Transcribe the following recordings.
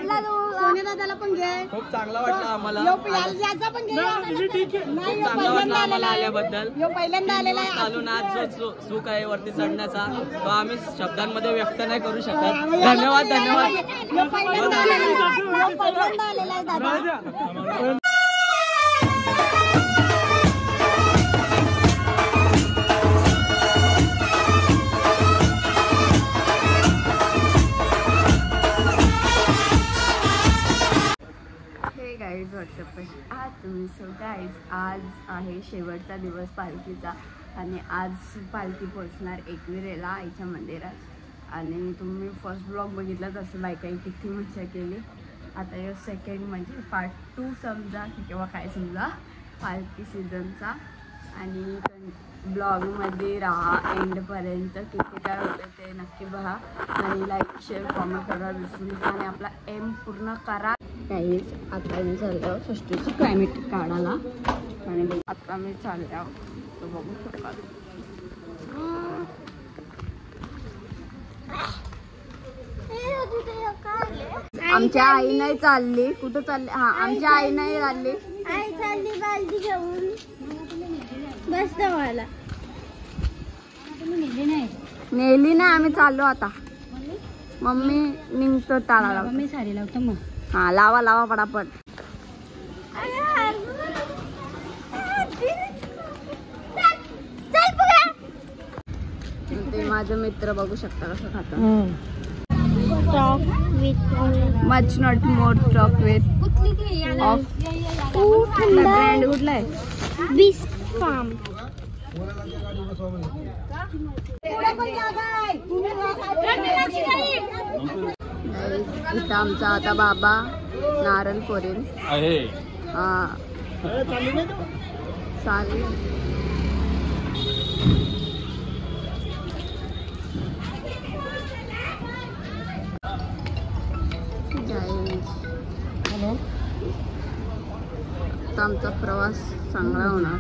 आवडला तो सोने दादाला पण घे. खूप चांगला वाटला आम्हाला. याचा पण घे. खूप चांगला वाटला आम्हाला आल्याबद्दल. पहिल्यांदा आलेला आहे. चालून आज जो सुख आहे वरती चढण्याचा तो आम्ही शब्दांमध्ये व्यक्त नाही करू शकत. धन्यवाद धन्यवाद. पहिल्यांदा आलेला आहे दादा. गाईज व्हॉट्सअप आज तुम्ही सो गाईज आज आहे शेवटचा दिवस पालखीचा आणि आज पालखी पोहोचणार एकविरेला आईच्या मंदिरात. आणि तुम्ही फर्स्ट ब्लॉग बघितलाच असं बायकाई किती मजा केली. आता हे सेकंड म्हणजे पार्ट 2 समजा किंवा काय समजा पालखी सीझनचा. आणि ब्लॉगमध्ये राहा एंडपर्यंत. किती काय होतं ते नक्की बघा आणि लाईक शेअर कॉमेंट करा विसरू नका आणि आपला एम पूर्ण करा. काहीच आता मी चाललो षष्टीची क्लायमेट काढायला आणि आता मी चालले आहोत तो बघू शकता. आमच्या आई नाही चालली. कुठं चालली? हा आमच्या आई नाही चालली. आई चालली बालदी घेऊन बस मला नेली नाही. आम्ही चाललो आता. मम्मी निघतो टाळाला. मी साडी लावतो मग. हा लावा लावा पटापट. ते माझे मित्र बघू शकता कसं खातात. Much not more talk with of brand कुठला आहे? बिस्क फार्म. इथं आमचा आता बाबा नारळ फोरेन आहे. हा चालेल. आता आमचा प्रवास चांगला होणार.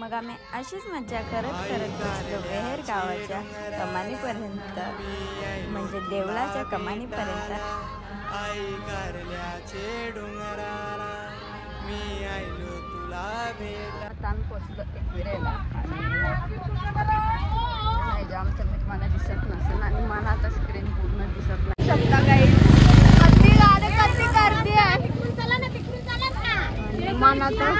मग आम्ही अशीच मज्जा करत करत बसलो वेहेर गावाच्या कमानीपर्यंत, म्हणजे देवळाच्या कमानीपर्यंत. आता आम्ही पोचलो एकविरेला आणि जामचं मीठ मला दिसत नसेल आणि मला आता स्क्रीन पूर्ण दिसत नाही. शकता काही कधी गाडी कधी करते मला तर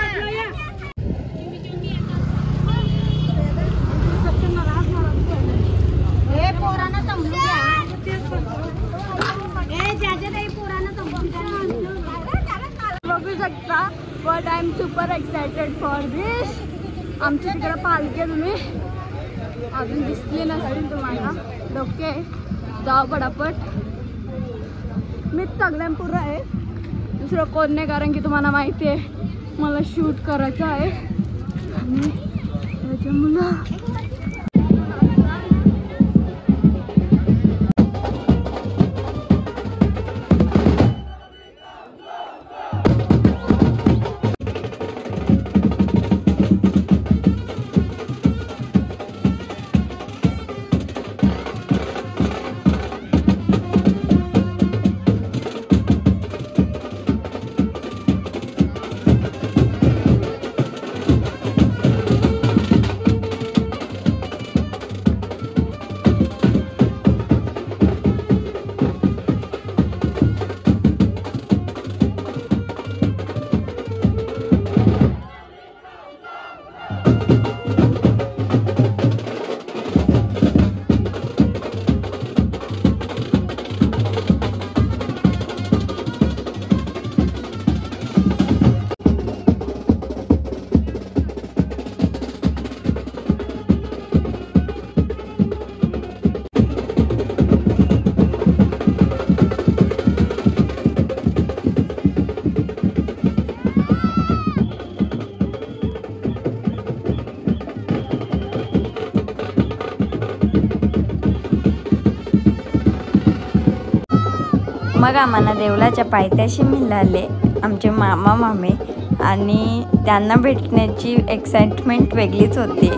पोरांना समजून घ्या. शकता, but I am super excited for this. आमच्या तिकडे पालखी तुम्ही अजून दिसली नसेल तुम्हाला. ओके जाऊ पटापट. मीच सगळ्यां पुरं आहे, दुसरं कोण नाही, कारण की तुम्हाला माहिती आहे मला शूट करायचं आहे. आणि त्याच्यामुळं मग आम्हाला देवळाच्या पायथ्याशी मिळाले आमचे मामा मामे आणि त्यांना भेटण्याची एक्साइटमेंट वेगळीच होती.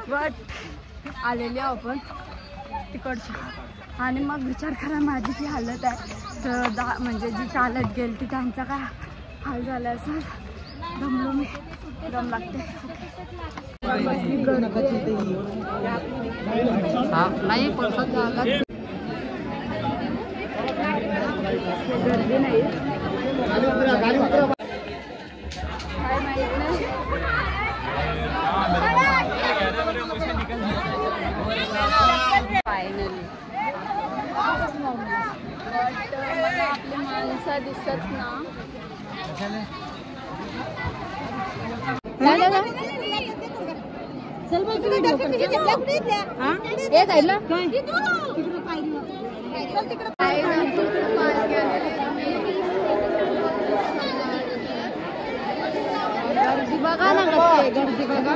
बट आलेले आपण तिकडच्या आणि मग विचार करा माझी जी हालत आहे तर म्हणजे जी चालत गेली ती त्यांचा काय हाल झाला असेल. दमलो मी, दम लागते. गर्दी नाही काय माहित नाही. फायनली बट मला आपली माणसं दिसत ना. गर्दी बघा ना, गर्दी बघा.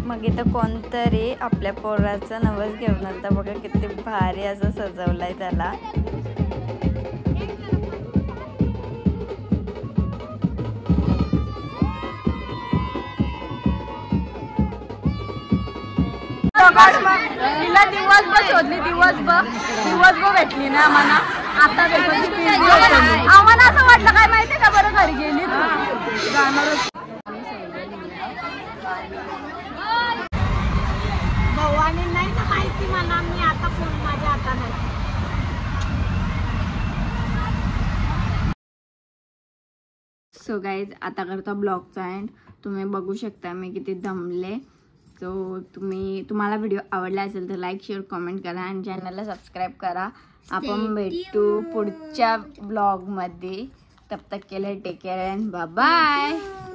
मग इथं कोणतरी आपल्या पोराचं नवस घेऊन आता बघा किती भारी असं सजवलंय त्याला. तिला दिवसभर शोधली, दिवसभर भेटली ना आम्हाला. आता आम्हाला असं वाटलं काय माहितीये का, बरं घरी गेली जाणारच. भवानी नाही ना माहिती मला, मी आता फोन माझ्या हातात नाही. सो गाईज आता करतो ब्लॉगचा एंड. तुम्ही बघू शकता मी किती दमले. सो तुम्हाला व्हिडिओ आवडला असेल तर लाईक शेअर कमेंट करा आणि चॅनलला सबस्क्राईब करा. आपण भेटू पुढच्या ब्लॉगमध्ये. तब तक के लिए take care and bye bye.